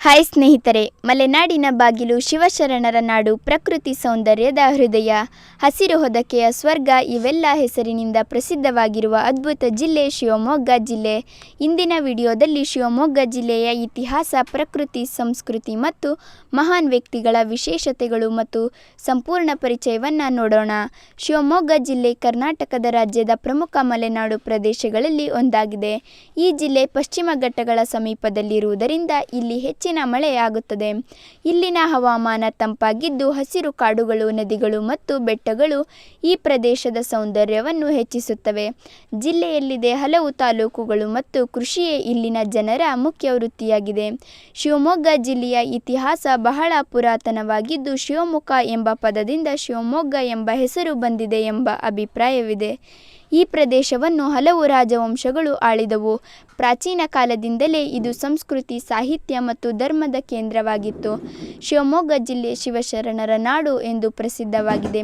Hi ಸ್ನೇಹಿತರೆ, ಮಲೆನಾಡಿನ ಬಾಗಿಲು ಶಿವಶರಣರ ನಾಡು, ಪ್ರಕೃತಿ ಸೌಂದರ್ಯದ ಹೃದಯ, ಹಸಿರು ಹೊದಕೆಯ ಸ್ವರ್ಗ ಇವೆಲ್ಲ ಹೆಸರಿನಿಂದ ಪ್ರಸಿದ್ಧವಾಗಿರುವ ಅದ್ಭುತ ಜಿಲ್ಲೆ ಶಿವಮೊಗ್ಗ ಜಿಲ್ಲೆ. ಇಂದಿನ ವಿಡಿಯೋದಲ್ಲಿ ಶಿವಮೊಗ್ಗ ಜಿಲ್ಲೆಯ ಇತಿಹಾಸ, ಪ್ರಕೃತಿ, ಸಂಸ್ಕೃತಿ ಮತ್ತು ಮಹಾನ್ ವ್ಯಕ್ತಿಗಳ ವಿಶೇಷತೆಗಳು ಮತ್ತು ಸಂಪೂರ್ಣ ಪರಿಚಯವನ್ನು ನೋಡೋಣ. ಶಿವಮೊಗ್ಗ ಜಿಲ್ಲೆ ಕರ್ನಾಟಕದ ರಾಜ್ಯದ ಪ್ರಮುಖ ಮಲೆನಾಡು ಪ್ರದೇಶಗಳಲ್ಲಿ ಒಂದಾಗಿದೆ. ಈ ಜಿಲ್ಲೆ ಪಶ್ಚಿಮ ಘಟ್ಟಗಳ ಸಮೀಪದಲ್ಲಿರುವುದರಿಂದ ಇಲ್ಲಿ ಹೆಚ್ಚಿನ ಮಳೆಯಾಗುತ್ತದೆ. ಇಲ್ಲಿನ ಹವಾಮಾನ ತಂಪಾಗಿದ್ದು ಹಸಿರು ಕಾಡುಗಳು, ನದಿಗಳು ಮತ್ತು ಬೆಟ್ಟಗಳು ಈ ಪ್ರದೇಶದ ಸೌಂದರ್ಯವನ್ನು ಹೆಚ್ಚಿಸುತ್ತವೆ. ಜಿಲ್ಲೆಯಲ್ಲಿದೆ ಹಲವು ತಾಲೂಕುಗಳು ಮತ್ತು ಕೃಷಿಯೇ ಇಲ್ಲಿನ ಜನರ ಮುಖ್ಯ ವೃತ್ತಿಯಾಗಿದೆ. ಶಿವಮೊಗ್ಗ ಜಿಲ್ಲೆಯ ಇತಿಹಾಸ ಬಹಳ ಪುರಾತನವಾಗಿದ್ದು ಶಿವಮುಖ ಎಂಬ ಪದದಿಂದ ಶಿವಮೊಗ್ಗ ಎಂಬ ಹೆಸರು ಬಂದಿದೆ ಎಂಬ ಅಭಿಪ್ರಾಯವಿದೆ. ಈ ಪ್ರದೇಶವನ್ನು ಹಲವು ರಾಜವಂಶಗಳು ಆಳಿದವು. ಪ್ರಾಚೀನ ಕಾಲದಿಂದಲೇ ಇದು ಸಂಸ್ಕೃತಿ, ಸಾಹಿತ್ಯ ಮತ್ತು ಧರ್ಮದ ಕೇಂದ್ರವಾಗಿತ್ತು. ಶಿವಮೊಗ್ಗ ಜಿಲ್ಲೆ ಶಿವಶರಣರ ನಾಡು ಎಂದು ಪ್ರಸಿದ್ಧವಾಗಿದೆ.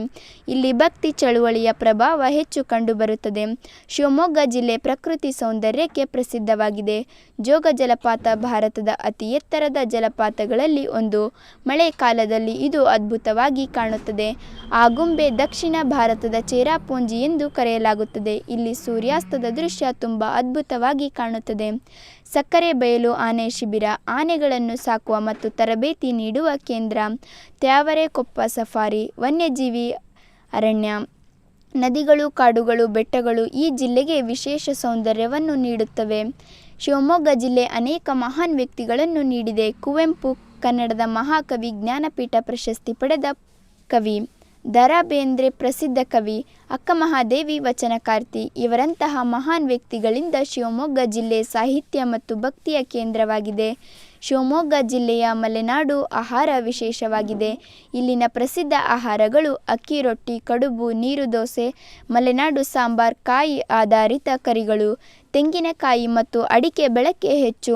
ಇಲ್ಲಿ ಭಕ್ತಿ ಚಳುವಳಿಯ ಪ್ರಭಾವ ಹೆಚ್ಚು ಕಂಡುಬರುತ್ತದೆ. ಶಿವಮೊಗ್ಗ ಜಿಲ್ಲೆ ಪ್ರಕೃತಿ ಸೌಂದರ್ಯಕ್ಕೆ ಪ್ರಸಿದ್ಧವಾಗಿದೆ. ಜೋಗ ಜಲಪಾತ ಭಾರತದ ಅತಿ ಎತ್ತರದ ಜಲಪಾತಗಳಲ್ಲಿ ಒಂದು. ಮಳೆಗಾಲದಲ್ಲಿ ಇದು ಅದ್ಭುತವಾಗಿ ಕಾಣುತ್ತದೆ. ಆಗುಂಬೆ ದಕ್ಷಿಣ ಭಾರತದ ಚೇರಾಪುಂಜಿ ಎಂದು ಕರೆಯಲಾಗುತ್ತದೆ. ಇಲ್ಲಿ ಸೂರ್ಯಾಸ್ತದ ದೃಶ್ಯ ತುಂಬಾ ಅದ್ಭುತವಾಗಿ ಕಾಣುತ್ತದೆ. ಸಕ್ಕರೆ ಬಯಲು ಆನೆ ಶಿಬಿರ, ಆನೆಗಳನ್ನು ಸಾಕುವ ಮತ್ತು ತರಬೇತಿ ನೀಡುವ ಕೇಂದ್ರ. ತ್ಯಾವರೆಕೊಪ್ಪ ಸಫಾರಿ, ವನ್ಯಜೀವಿ ಅರಣ್ಯ. ನದಿಗಳು, ಕಾಡುಗಳು, ಬೆಟ್ಟಗಳು ಈ ಜಿಲ್ಲೆಗೆ ವಿಶೇಷ ಸೌಂದರ್ಯವನ್ನು ನೀಡುತ್ತವೆ. ಶಿವಮೊಗ್ಗ ಜಿಲ್ಲೆ ಅನೇಕ ಮಹಾನ್ ವ್ಯಕ್ತಿಗಳನ್ನು ನೀಡಿದೆ. ಕುವೆಂಪು ಕನ್ನಡದ ಮಹಾಕವಿ, ಜ್ಞಾನಪೀಠ ಪ್ರಶಸ್ತಿ ಪಡೆದ ಕವಿ. ದ. ರಾ. ಬೇಂದ್ರೆ ಪ್ರಸಿದ್ಧ ಕವಿ. ಅಕ್ಕಮಹಾದೇವಿ ವಚನಕಾರ್ತಿ. ಇವರಂತಹ ಮಹಾನ್ ವ್ಯಕ್ತಿಗಳಿಂದ ಶಿವಮೊಗ್ಗ ಜಿಲ್ಲೆ ಸಾಹಿತ್ಯ ಮತ್ತು ಭಕ್ತಿಯ ಕೇಂದ್ರವಾಗಿದೆ. ಶಿವಮೊಗ್ಗ ಜಿಲ್ಲೆಯ ಮಲೆನಾಡು ಆಹಾರ ವಿಶೇಷವಾಗಿದೆ. ಇಲ್ಲಿನ ಪ್ರಸಿದ್ಧ ಆಹಾರಗಳು ಅಕ್ಕಿ ರೊಟ್ಟಿ, ಕಡುಬು, ನೀರು ದೋಸೆ, ಮಲೆನಾಡು ಸಾಂಬಾರ್, ಕಾಯಿ ಆಧಾರಿತ ಕರಿಗಳು, ತೆಂಗಿನಕಾಯಿ ಮತ್ತು ಅಡಿಕೆ ಬಳಕೆ ಹೆಚ್ಚು.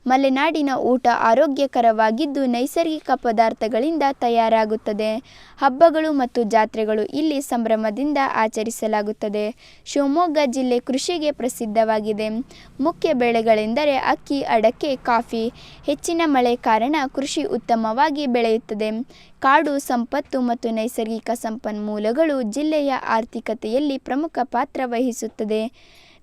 ಮಲೆನಾಡಿನ ಊಟ ಆರೋಗ್ಯಕರವಾಗಿದ್ದು ನೈಸರ್ಗಿಕ ಪದಾರ್ಥಗಳಿಂದ ತಯಾರಾಗುತ್ತದೆ. ಹಬ್ಬಗಳು ಮತ್ತು ಜಾತ್ರೆಗಳು ಇಲ್ಲಿ ಸಂಭ್ರಮದಿಂದ ಆಚರಿಸಲಾಗುತ್ತದೆ. ಶಿವಮೊಗ್ಗ ಜಿಲ್ಲೆ ಕೃಷಿಗೆ ಪ್ರಸಿದ್ಧವಾಗಿದೆ. ಮುಖ್ಯ ಬೆಳೆಗಳೆಂದರೆ ಅಕ್ಕಿ, ಅಡಕೆ, ಕಾಫಿ. ಹೆಚ್ಚಿನ ಮಳೆ ಕಾರಣ ಕೃಷಿ ಉತ್ತಮವಾಗಿ ಬೆಳೆಯುತ್ತದೆ. ಕಾಡು ಸಂಪತ್ತು ಮತ್ತು ನೈಸರ್ಗಿಕ ಸಂಪನ್ಮೂಲಗಳು ಜಿಲ್ಲೆಯ ಆರ್ಥಿಕತೆಯಲ್ಲಿ ಪ್ರಮುಖ ಪಾತ್ರ ವಹಿಸುತ್ತದೆ.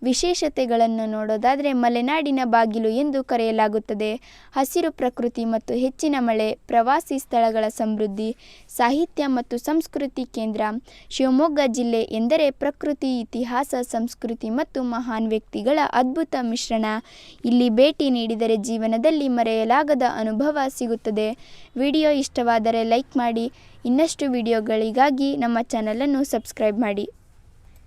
ವಿಶೇಷತೆಗಳನ್ನು ನೋಡೋದಾದರೆ ಮಲೆನಾಡಿನ ಬಾಗಿಲು ಎಂದು ಕರೆಯಲಾಗುತ್ತದೆ. ಹಸಿರು ಪ್ರಕೃತಿ ಮತ್ತು ಹೆಚ್ಚಿನ ಮಳೆ, ಪ್ರವಾಸಿ ಸ್ಥಳಗಳ ಸಮೃದ್ಧಿ, ಸಾಹಿತ್ಯ ಮತ್ತು ಸಂಸ್ಕೃತಿ ಕೇಂದ್ರ. ಶಿವಮೊಗ್ಗ ಜಿಲ್ಲೆ ಎಂದರೆ ಪ್ರಕೃತಿ, ಇತಿಹಾಸ, ಸಂಸ್ಕೃತಿ ಮತ್ತು ಮಹಾನ್ ವ್ಯಕ್ತಿಗಳ ಅದ್ಭುತ ಮಿಶ್ರಣ. ಇಲ್ಲಿ ಭೇಟಿ ನೀಡಿದರೆ ಜೀವನದಲ್ಲಿ ಮರೆಯಲಾಗದ ಅನುಭವ ಸಿಗುತ್ತದೆ. ವಿಡಿಯೋ ಇಷ್ಟವಾದರೆ ಲೈಕ್ ಮಾಡಿ. ಇನ್ನಷ್ಟು ವಿಡಿಯೋಗಳಿಗಾಗಿ ನಮ್ಮ ಚಾನಲನ್ನು ಸಬ್ಸ್ಕ್ರೈಬ್ ಮಾಡಿ.